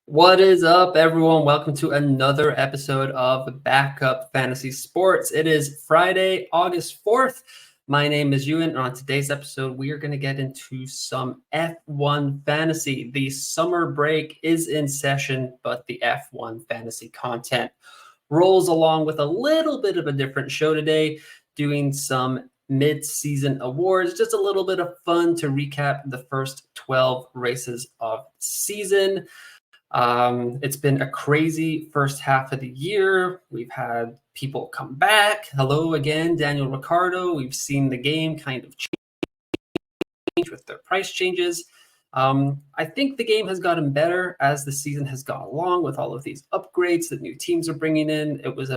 What is up, everyone? Welcome to another episode of Backup Fantasy Sports. It is Friday, August 4th. My name is Ewan, and on today's episode, we are going to get into some F1 fantasy. The summer break is in session, but the F1 fantasy content rolls along with a little bit of a different show today, doing some mid-season awards, just a little bit of fun to recap the first 12 races of season. It's been a crazy first half of the year. We've had people come back. Hello again, Daniel Ricciardo. We've seen the game kind of change with their price changes. I think the game has gotten better as the season has gone along with all of these upgrades that new teams are bringing in. It was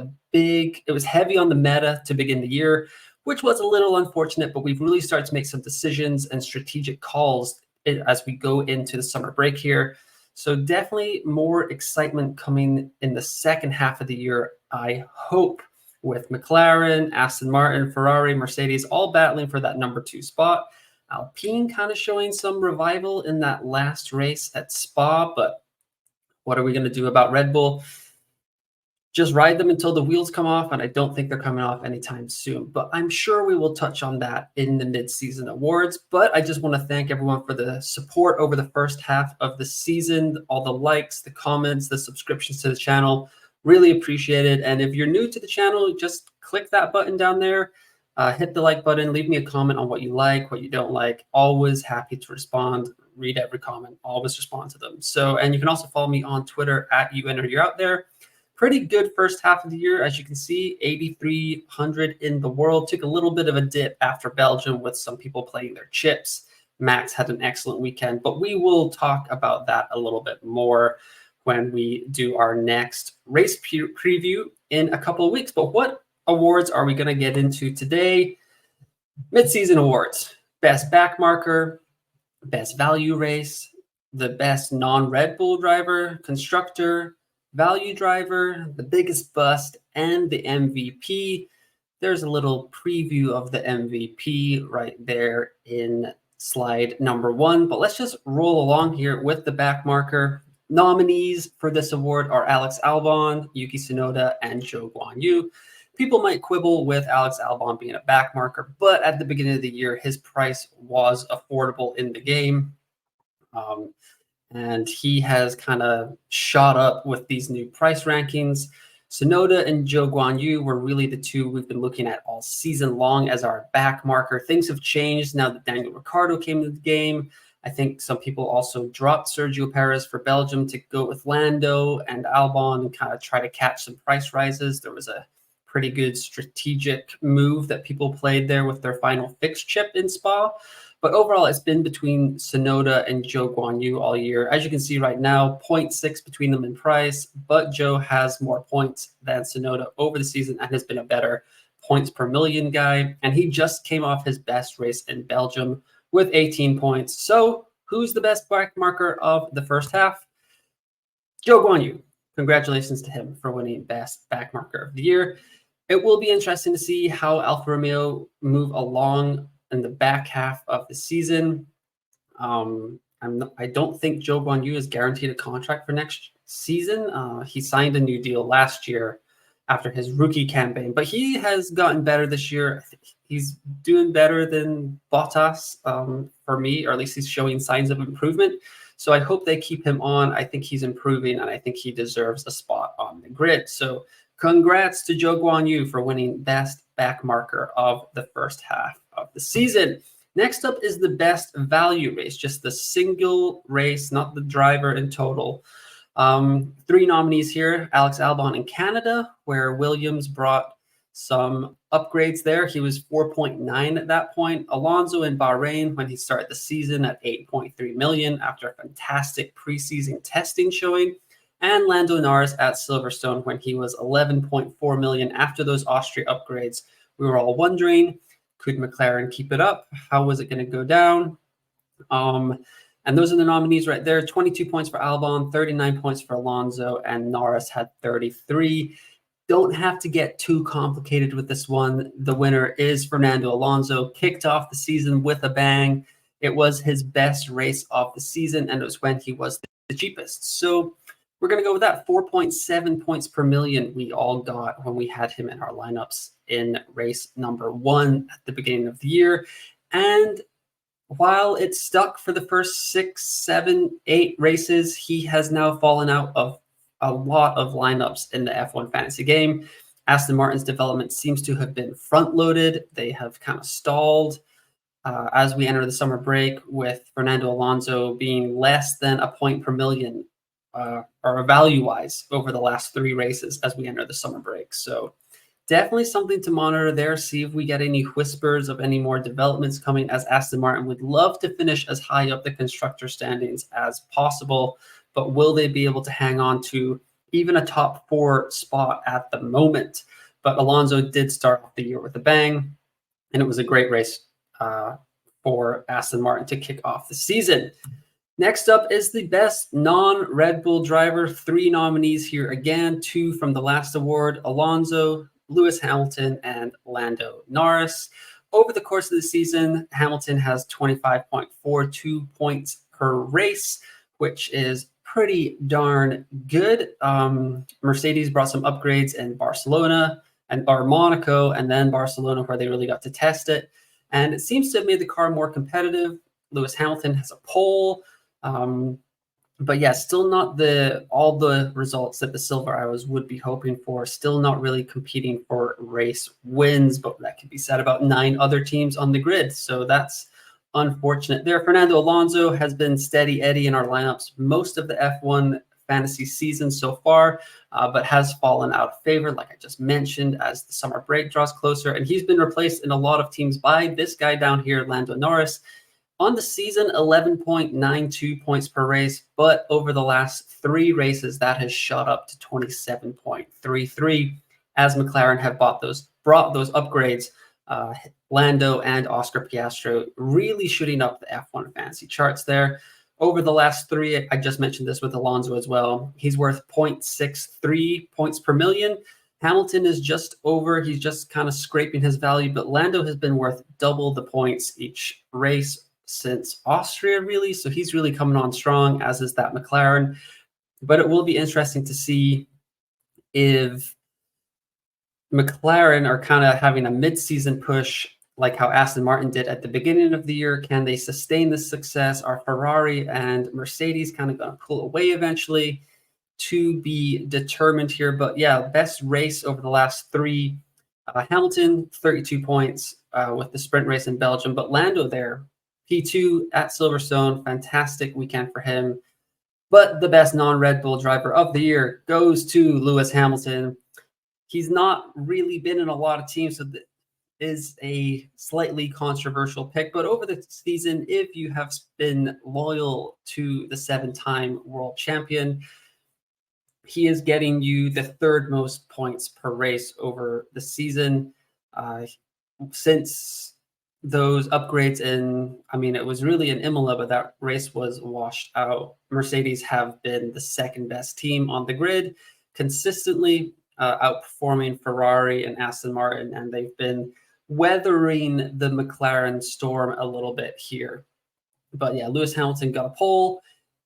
heavy on the meta to begin the year, which was a little unfortunate, but we've really started to make some decisions and strategic calls as we go into the summer break here. So definitely more excitement coming in the second half of the year, I hope, with McLaren, Aston Martin, Ferrari, Mercedes, all battling for that number 2 spot. Alpine kind of showing some revival in that last race at Spa, but what are we going to do about Red Bull? Just ride them until the wheels come off, and I don't think they're coming off anytime soon. But I'm sure we will touch on that in the mid-season awards. But I just want to thank everyone for the support over the first half of the season, all the likes, the comments, the subscriptions to the channel. Really appreciate it. And if you're new to the channel, just click that button down there. Hit the like button. Leave me a comment on what you like, what you don't like. Always happy to respond. Read every comment. Always respond to them. And you can also follow me on Twitter at @YouEnterYou're Pretty good first half of the year. As you can see, 8,300 in the world. Took a little bit of a dip after Belgium with some people playing their chips. Max had an excellent weekend, but we will talk about that a little bit more when we do our next race preview in a couple of weeks. But what awards are we going to get into today? Midseason awards. Best backmarker, best value race, the best non-Red Bull driver, constructor, value driver, the biggest bust, and the MVP. There's a little preview of the MVP right there in slide number 1. But let's just roll along here with the backmarker. Nominees for this award are Alex Albon, Yuki Tsunoda, and Zhou Guanyu. People might quibble with Alex Albon being a backmarker, but at the beginning of the year, his price was affordable in the game. And he has kind of shot up with these new price rankings. Tsunoda and Zhou Guanyu were really the two we've been looking at all season long as our back marker. Things have changed now that Daniel Ricciardo came into the game. I think some people also dropped Sergio Perez for Belgium to go with Lando and Albon and kind of try to catch some price rises. There was a pretty good strategic move that people played there with their final fix chip in Spa. But overall, it's been between Tsunoda and Zhou Guanyu all year. As you can see right now, 0.6 between them in price, but Zhou has more points than Tsunoda over the season and has been a better points per million guy. And he just came off his best race in Belgium with 18 points. So who's the best backmarker of the first half? Zhou Guanyu. Congratulations to him for winning best backmarker of the year. It will be interesting to see how Alfa Romeo move along in the back half of the season. I don't think Zhou Guanyu is guaranteed a contract for next season. He signed a new deal last year after his rookie campaign, but he has gotten better this year. I think he's doing better than Bottas for me, or at least he's showing signs of improvement. So I hope they keep him on. I think he's improving, and I think he deserves a spot on the grid. So congrats to Zhou Guanyu for winning best backmarker of the first half of the season. Next up is the best value race, just the single race, not the driver in total. 3 nominees here: Alex Albon in Canada, where Williams brought some upgrades there. He was 4.9 at that point. Alonso in Bahrain when he started the season at 8.3 million after a fantastic preseason testing showing. And Lando Norris at Silverstone when he was 11.4 million after those Austria upgrades. We were all wondering, could McLaren keep it up? How was it going to go down? And those are the nominees right there. 22 points for Albon, 39 points for Alonso, and Norris had 33. Don't have to get too complicated with this one. The winner is Fernando Alonso. Kicked off the season with a bang. It was his best race of the season, and it was when he was the cheapest. So we're going to go with that. 4.7 points per million we all got when we had him in our lineups in race number 1 at the beginning of the year. And while it stuck for the first 6, 7, 8 races, he has now fallen out of a lot of lineups in the F1 fantasy game. Aston Martin's development seems to have been front-loaded. They have kind of stalled as we enter the summer break, with Fernando Alonso being less than a point per million or value-wise over the last 3 races as we enter the summer break. So definitely something to monitor there, see if we get any whispers of any more developments coming, as Aston Martin would love to finish as high up the constructor standings as possible. But will they be able to hang on to even a top 4 spot at the moment? But Alonso did start off the year with a bang, and it was a great race for Aston Martin to kick off the season. Next up is the best non-Red Bull driver. 3 nominees here again, 2 from the last award: Alonso, Lewis Hamilton, and Lando Norris. Over the course of the season, Hamilton has 25.42 points per race, which is pretty darn good. Mercedes brought some upgrades in Barcelona or Monaco, and then Barcelona, where they really got to test it. And it seems to have made the car more competitive. Lewis Hamilton has a pole. But yeah, still not all the results that the Silver Arrows would be hoping for. Still not really competing for race wins, but that could be said about 9 other teams on the grid. So that's unfortunate there. Fernando Alonso has been steady Eddie in our lineups most of the F1 fantasy season so far, but has fallen out of favor, like I just mentioned, as the summer break draws closer. And he's been replaced in a lot of teams by this guy down here, Lando Norris. On the season, 11.92 points per race, but over the last 3 races, that has shot up to 27.33 as McLaren have brought those upgrades. Lando and Oscar Piastri really shooting up the F1 fantasy charts there. Over the last 3, I just mentioned this with Alonso as well, he's worth 0.63 points per million. Hamilton is just over. He's just kind of scraping his value, but Lando has been worth double the points each race since Austria, really. So he's really coming on strong, as is that McLaren. But it will be interesting to see if McLaren are kind of having a mid-season push like how Aston Martin did at the beginning of the year. Can they sustain this success? Are Ferrari and Mercedes kind of going to pull away eventually? To be determined here. But yeah, best race over the last 3. Hamilton, 32 points with the sprint race in Belgium. But Lando there, P2 at Silverstone, fantastic weekend for him. But the best non-Red Bull driver of the year goes to Lewis Hamilton. He's not really been in a lot of teams, so is a slightly controversial pick. But over the season, if you have been loyal to the 7-time world champion, he is getting you the 3rd most points per race over the season. Since those upgrades it was really in Imola, but that race was washed out. Mercedes have been the 2nd best team on the grid, consistently outperforming Ferrari and Aston Martin, and they've been weathering the McLaren storm a little bit here. But yeah, Lewis Hamilton got a pole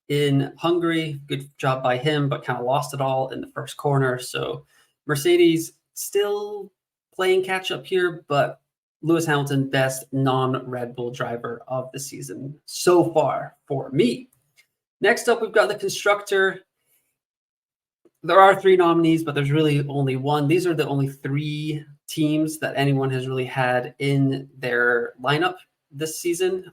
in Hungary. Good job by him, but kind of lost it all in the first corner. So Mercedes still playing catch up here, but Lewis Hamilton, best non-Red Bull driver of the season so far for me. Next up, we've got the Constructor. There are 3 nominees, but there's really only 1. These are the only 3 teams that anyone has really had in their lineup this season,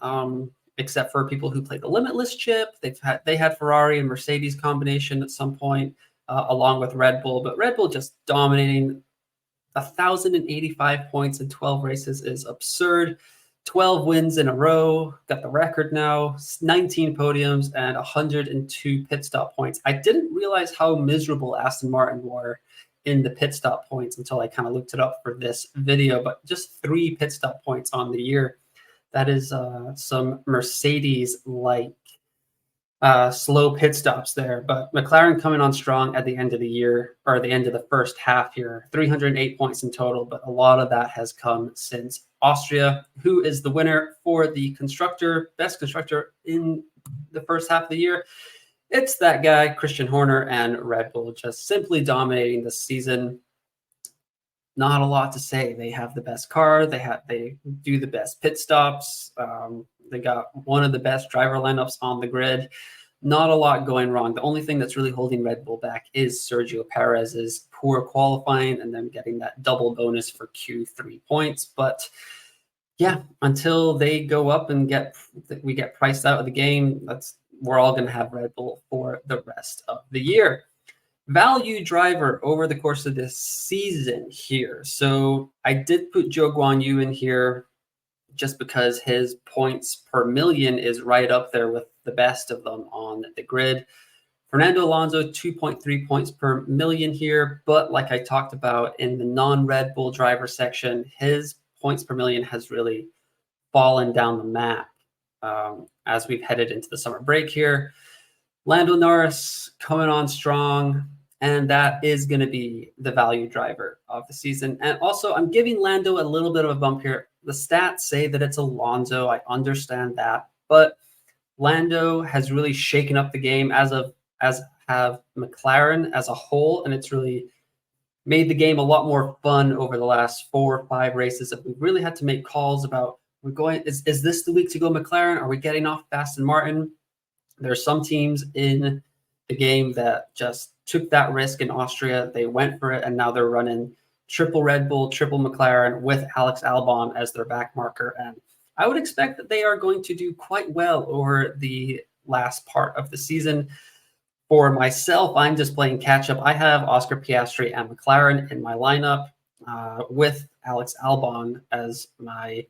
except for people who play the Limitless chip. They had Ferrari and Mercedes combination at some point, along with Red Bull. But Red Bull just dominating. 1,085 points in 12 races is absurd. 12 wins in a row, got the record now, 19 podiums, and 102 pit stop points. I didn't realize how miserable Aston Martin were in the pit stop points until I kind of looked it up for this video, but just 3 pit stop points on the year. That is some Mercedes-like slow pit stops there. But McLaren coming on strong at the end of the year, or the end of the first half here, 308 points in total, but a lot of that has come since Austria, who is the winner for the constructor, best constructor in the first half of the year. It's that guy, Christian Horner, and Red Bull just simply dominating the season. Not a lot to say. They have the best car. They do the best pit stops. They got one of the best driver lineups on the grid. Not a lot going wrong. The only thing that's really holding Red Bull back is Sergio Perez's poor qualifying and then getting that double bonus for Q3 points. But yeah, until they go up and we get priced out of the game, we're all going to have Red Bull for the rest of the year. Value driver over the course of this season here. So I did put Zhou Guanyu in here just because his points per million is right up there with the best of them on the grid. Fernando Alonso, 2.3 points per million here. But like I talked about in the non-Red Bull driver section, his points per million has really fallen down the map as we've headed into the summer break here. Lando Norris coming on strong, and that is going to be the value driver of the season. And also, I'm giving Lando a little bit of a bump here. The stats say that it's Alonso. I understand that, but Lando has really shaken up the game as have McLaren as a whole, and it's really made the game a lot more fun over the last 4 or 5 races. That we've really had to make calls about is this the week to go McLaren? Are we getting off Aston Martin? There are some teams in the game that just took that risk in Austria. They went for it, and now they're running triple Red Bull, triple McLaren with Alex Albon as their backmarker. And I would expect that they are going to do quite well over the last part of the season. For myself, I'm just playing catch up. I have Oscar Piastri and McLaren in my lineup with Alex Albon as my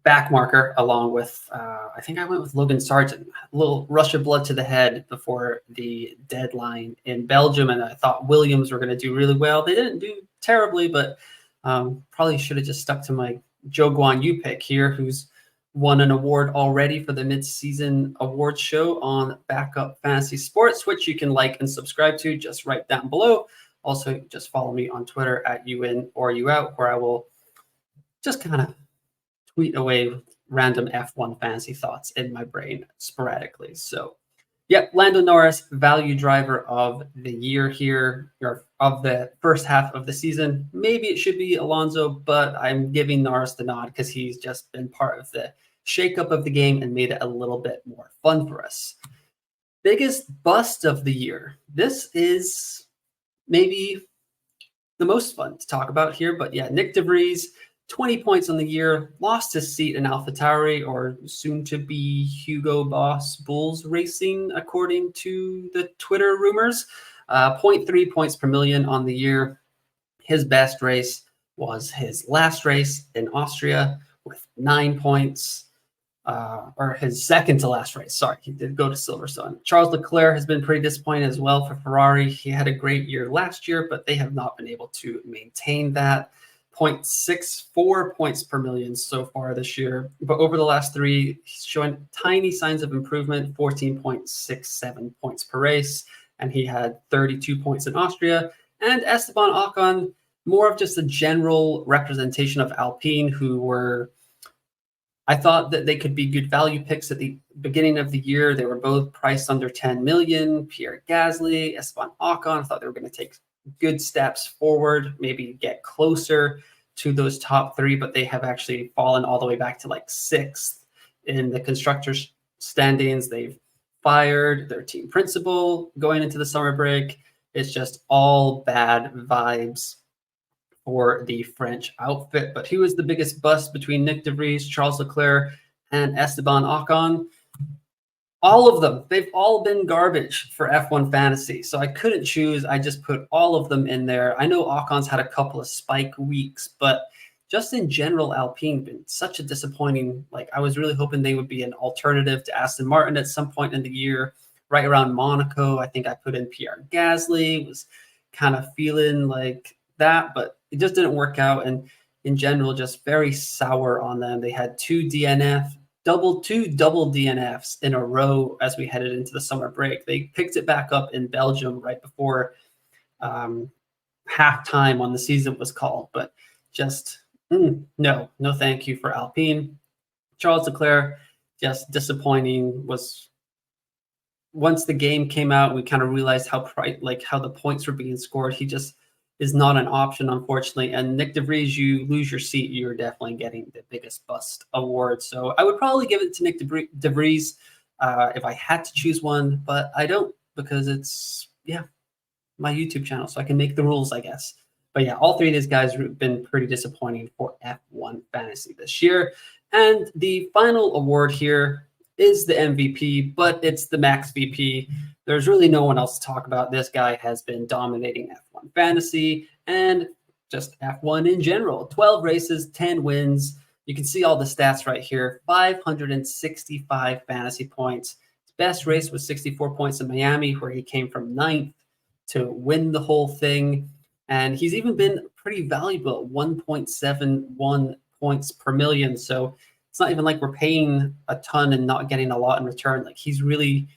backmarker, along with I think I went with Logan Sargent. A little rush of blood to the head before the deadline in Belgium, and I thought Williams were going to do really well. They didn't do terribly, but probably should have just stuck to my Zhou Guanyu pick here, who's won an award already for the Midseason Awards show on Backup Fantasy Sports, which you can like and subscribe to just right down below. Also, just follow me on Twitter at @UIN_OR_YOU, where I will just kind of tweet away random F1 fantasy thoughts in my brain sporadically. So, yeah, Lando Norris, value driver of the year here, or of the first half of the season. Maybe it should be Alonso, but I'm giving Norris the nod because he's just been part of the shakeup of the game and made it a little bit more fun for us. Biggest bust of the year. This is maybe the most fun to talk about here, but yeah, Nick De Vries, 20 points on the year, lost his seat in AlphaTauri, or soon to be Hugo Boss Bulls Racing, according to the Twitter rumors. 0.3 points per million on the year. His best race was his last race in Austria with 9 points, or his second to last race. Sorry, he did go to Silverstone. Charles Leclerc has been pretty disappointed as well for Ferrari. He had a great year last year, but they have not been able to maintain that. 0.64 points per million so far this year. But over the last 3, he's showing tiny signs of improvement, 14.67 points per race. And he had 32 points in Austria. And Esteban Ocon, more of just a general representation of Alpine, who were, I thought that they could be good value picks at the beginning of the year. They were both priced under 10 million. Pierre Gasly, Esteban Ocon, I thought they were going to take good steps forward, maybe get closer to those top 3, but they have actually fallen all the way back to like 6th in the constructors standings. They've fired their team principal going into the summer break. It's just all bad vibes for the French outfit. But who is the biggest bust between Nick De Vries, Charles Leclerc, and Esteban Ocon? All of them. They've all been garbage for F1 Fantasy. So I couldn't choose. I just put all of them in there. I know Ocon's had a couple of spike weeks, but just in general, Alpine been such a disappointing. Like, I was really hoping they would be an alternative to Aston Martin at some point in the year, right around Monaco. I think I put in Pierre Gasly, was kind of feeling like that, but it just didn't work out. And in general, just very sour on them. They had 2 DNF two double DNFs in a row as we headed into the summer break. They picked it back up in Belgium right before halftime when the season was called, but just no thank you for Alpine. Charles Leclerc, just disappointing. Was once the game came out, we kind of realized how the points were being scored. He just is not an option, unfortunately. And Nick DeVries, you lose your seat, you're definitely getting the biggest bust award. So I would probably give it to Nick DeVries if I had to choose one, but I don't, because it's my YouTube channel, so I can make the rules, I guess. But yeah, all three of these guys have been pretty disappointing for F1 Fantasy this year. And the final award here is the MVP, but it's the Max VP. There's really no one else to talk about. This guy has been dominating F1 Fantasy and just F1 in general. 12 races, 10 wins. You can see all the stats right here. 565 fantasy points. His best race was 64 points in Miami, where he came from 9th to win the whole thing. And he's even been pretty valuable, 1.71 points per million. So it's not even like we're paying a ton and not getting a lot in return. Like, he's really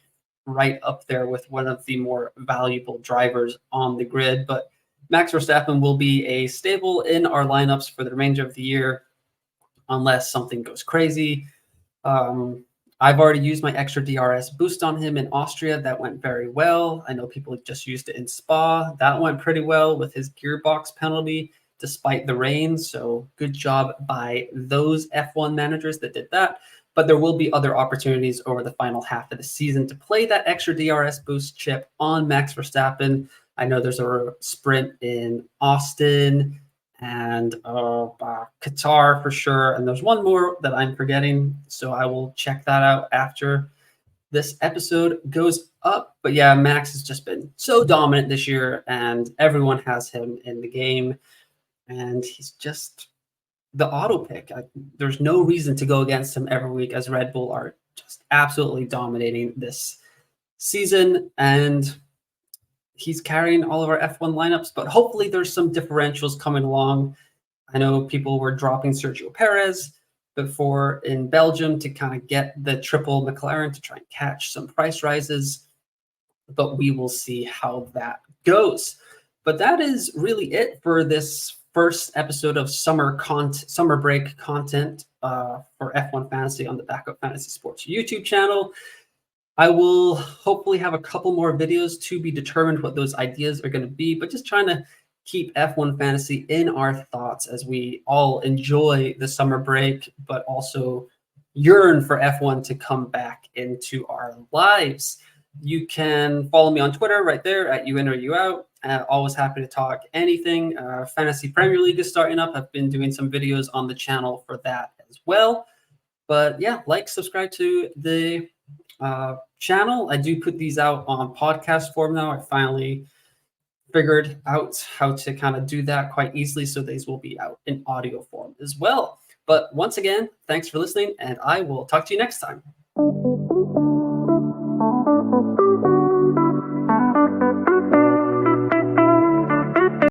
right up there with one of the more valuable drivers on the grid. But Max Verstappen will be a staple in our lineups for the remainder of the year, unless something goes crazy. I've already used my extra DRS boost on him in Austria. That went very well. I know people just used it in Spa. That went pretty well with his gearbox penalty, despite the rain. So good job by those F1 managers that did that. But there will be other opportunities over the final half of the season to play that extra DRS boost chip on Max Verstappen. I know there's a sprint in Austin and Qatar for sure. And there's one more that I'm forgetting. So I will check that out after this episode goes up. But yeah, Max has just been so dominant this year, and everyone has him in the game. And he's just the auto pick. There's no reason to go against him every week, as Red Bull are just absolutely dominating this season. And he's carrying all of our F1 lineups, but hopefully there's some differentials coming along. I know people were dropping Sergio Perez before in Belgium to kind of get the triple McLaren to try and catch some price rises, but we will see how that goes. But that is really it for this first episode of summer break content for F1 Fantasy on the Backup Fantasy Sports YouTube channel. I will hopefully have a couple more videos to be determined what those ideas are going to be, but just trying to keep F1 Fantasy in our thoughts as we all enjoy the summer break, but also yearn for F1 to come back into our lives. You can follow me on Twitter right there at You In or You Out. Always happy to talk anything. Fantasy Premier League is starting up. I've been doing some videos on the channel for that as well. But yeah, subscribe to the channel. I do put these out on podcast form now. I finally figured out how to kind of do that quite easily, so these will be out in audio form as well. But once again, thanks for listening, and I will talk to you next time.